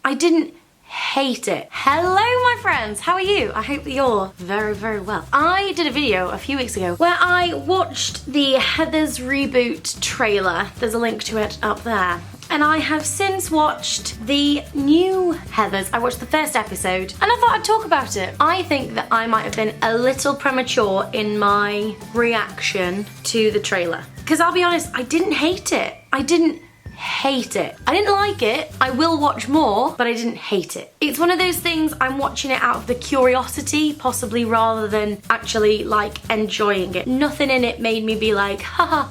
I didn't hate it. Hello my friends, how are you? I hope that you're very, very well. I did a video a few weeks ago where I watched the Heathers reboot trailer. There's a link to it up there. And I have since watched the new Heathers. I watched the first episode and I thought I'd talk about it. I think that I might have been a little premature in my reaction to the trailer. Because I'll be honest, I didn't hate it. I didn't hate it. I didn't like it. I will watch more, but I didn't hate it. It's one of those things I'm watching it out of the curiosity, possibly, rather than actually like enjoying it. Nothing in it made me be like, haha,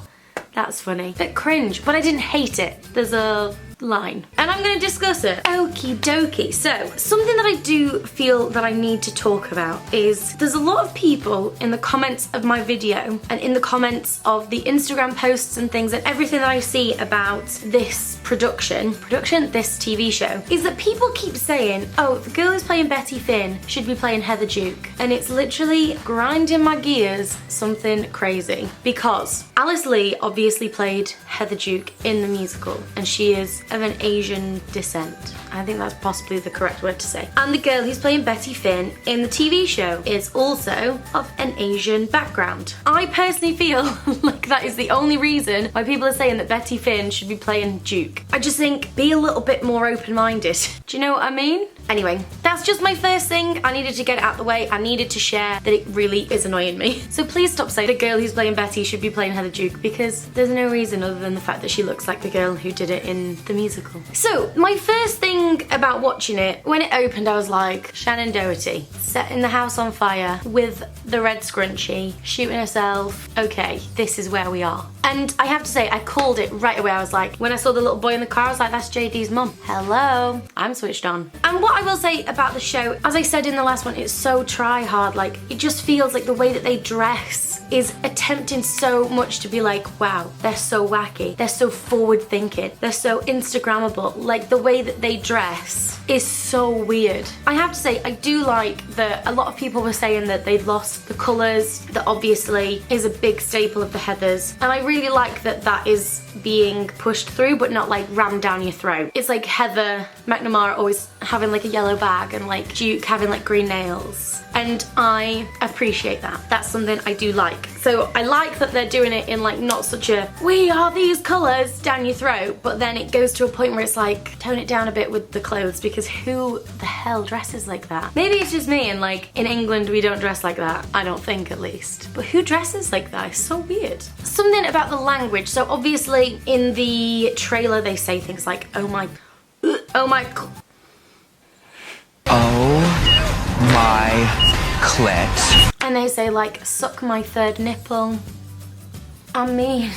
that's funny. Bit cringe, but I didn't hate it. There's a line. And I'm going to discuss it. Okie dokie. So, something that I do feel that I need to talk about is there's a lot of people in the comments of my video and in the comments of the Instagram posts and things and everything that I see about this this TV show, is that people keep saying, oh, the girl who's playing Betty Finn should be playing Heather Duke. And it's literally grinding my gears something crazy. Because Alice Lee obviously played Heather Duke in the musical, and she is of an Asian descent. I think that's possibly the correct word to say. And the girl who's playing Betty Finn in the TV show is also of an Asian background. I personally feel like that is the only reason why people are saying that Betty Finn should be playing Duke. I just think, be a little bit more open-minded. Do you know what I mean? Anyway, that's just my first thing. I needed to get it out the way. I needed to share that it really is annoying me. So please stop saying the girl who's playing Betty should be playing Heather Duke, because there's no reason other than the fact that she looks like the girl who did it in the musical. So my first thing about watching it, when it opened, I was like, Shannon Doherty, setting the house on fire with the red scrunchie, shooting herself. Okay, this is where we are. And I have to say, I called it right away. I was like, when I saw the little boy in the car, I was like, that's JD's mum. Hello, I'm switched on. And what I will say about the show, as I said in the last one, it's so try hard. Like, it just feels like the way that they dress is attempting so much to be like, wow, they're so wacky. They're so forward thinking. They're so Instagrammable. Like, the way that they dress is so weird. I have to say, I do like that a lot of people were saying that they'd lost the colours, that obviously is a big staple of the Heathers. And I really like that that is being pushed through, but not like rammed down your throat. It's like Heather McNamara always having like a yellow bag and like Duke having like green nails. And I appreciate that. That's something I do like. So I like that they're doing it in like not such a, we are these colours down your throat, but then it goes to a point where it's like, tone it down a bit with the clothes, because who the hell dresses like that? Maybe it's just me and like in England we don't dress like that. I don't think, at least. But who dresses like that? It's so weird. Something about the language. So obviously in the trailer they say things like, oh my clit. And they say like, suck my third nipple. I mean,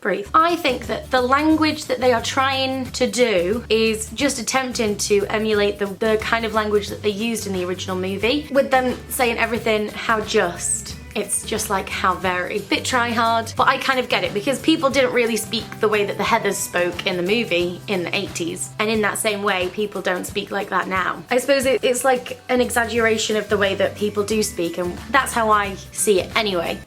breathe. I think that the language that they are trying to do is just attempting to emulate the kind of language that they used in the original movie, with them saying everything how just. It's just like how very. Bit try hard, but I kind of get it, because people didn't really speak the way that the Heathers spoke in the movie in the 80s. And in that same way, people don't speak like that now. I suppose it's like an exaggeration of the way that people do speak, and that's how I see it anyway.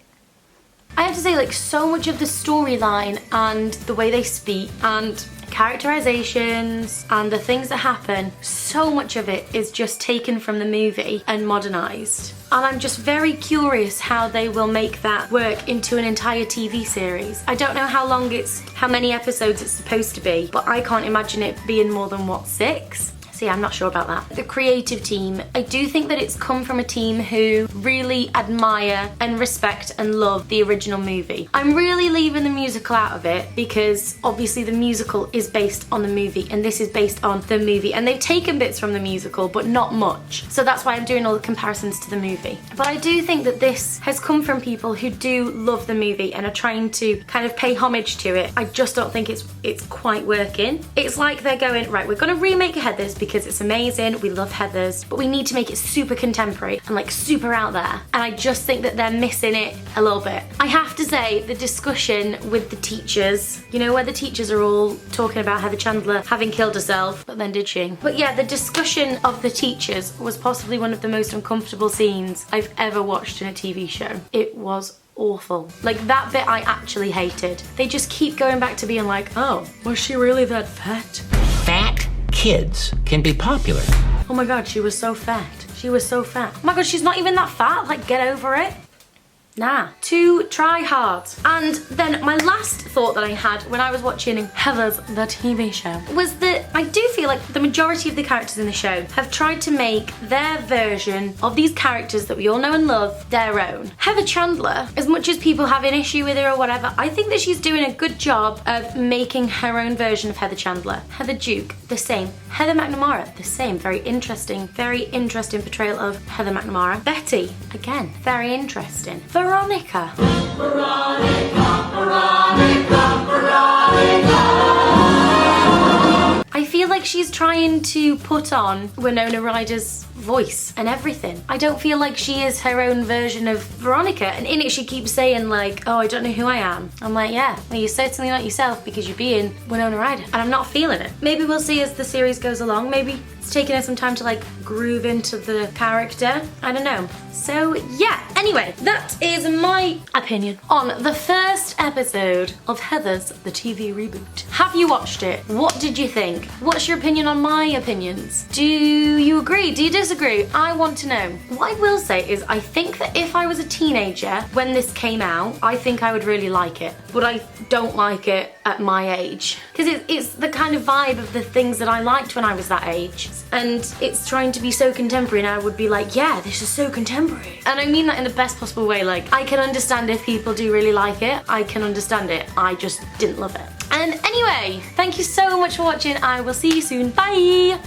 I have to say, like, so much of the storyline and the way they speak and characterizations and the things that happen, so much of it is just taken from the movie and modernized. And I'm just very curious how they will make that work into an entire TV series. I don't know how many episodes it's supposed to be, but I can't imagine it being more than, what, 6? See, I'm not sure about that. The creative team, I do think that it's come from a team who really admire and respect and love the original movie. I'm really leaving the musical out of it, because obviously the musical is based on the movie and this is based on the movie, and they've taken bits from the musical but not much. So that's why I'm doing all the comparisons to the movie. But I do think that this has come from people who do love the movie and are trying to kind of pay homage to it. I just don't think it's quite working. It's like they're going, right, we're gonna remake Heathers because it's amazing, we love Heathers, but we need to make it super contemporary and like super out there. And I just think that they're missing it a little bit. I have to say, the discussion with the teachers, you know, where the teachers are all talking about Heather Chandler having killed herself, but then did she? But yeah, the discussion of the teachers was possibly one of the most uncomfortable scenes I've ever watched in a TV show. It was awful. Like, that bit I actually hated. They just keep going back to being like, oh, was she really that fat? Fat kids can be popular. Oh my god, she was so fat. She was so fat. Oh my god, she's not even that fat. Like, get over it. Nah, to try hard. And then my last thought that I had when I was watching Heather's the TV show was that I do feel like the majority of the characters in the show have tried to make their version of these characters that we all know and love their own. Heather Chandler, as much as people have an issue with her or whatever, I think that she's doing a good job of making her own version of Heather Chandler. Heather Duke, the same. Heather McNamara, the same. Very interesting portrayal of Heather McNamara. Betty, again, very interesting. Veronica. I feel like she's trying to put on Winona Ryder's voice and everything. I don't feel like she is her own version of Veronica, and in it she keeps saying like, oh, I don't know who I am. I'm like, yeah, well, you're certainly not yourself because you're being Winona Ryder, and I'm not feeling it. Maybe we'll see as the series goes along. Maybe it's taking her some time to like groove into the character. I don't know. So yeah, anyway, that is my opinion on the first episode of Heather's the TV reboot. Have you watched it? What did you think? What's your opinion on my opinions? Do you agree? Do you disagree? I want to know. What I will say is I think that if I was a teenager when this came out, I think I would really like it. But I don't like it at my age. Because it's the kind of vibe of the things that I liked when I was that age. And it's trying to be so contemporary, and I would be like, yeah, this is so contemporary. And I mean that in the best possible way. Like, I can understand if people do really like it. I can understand it. I just didn't love it. And anyway, thank you so much for watching. I will see you soon. Bye!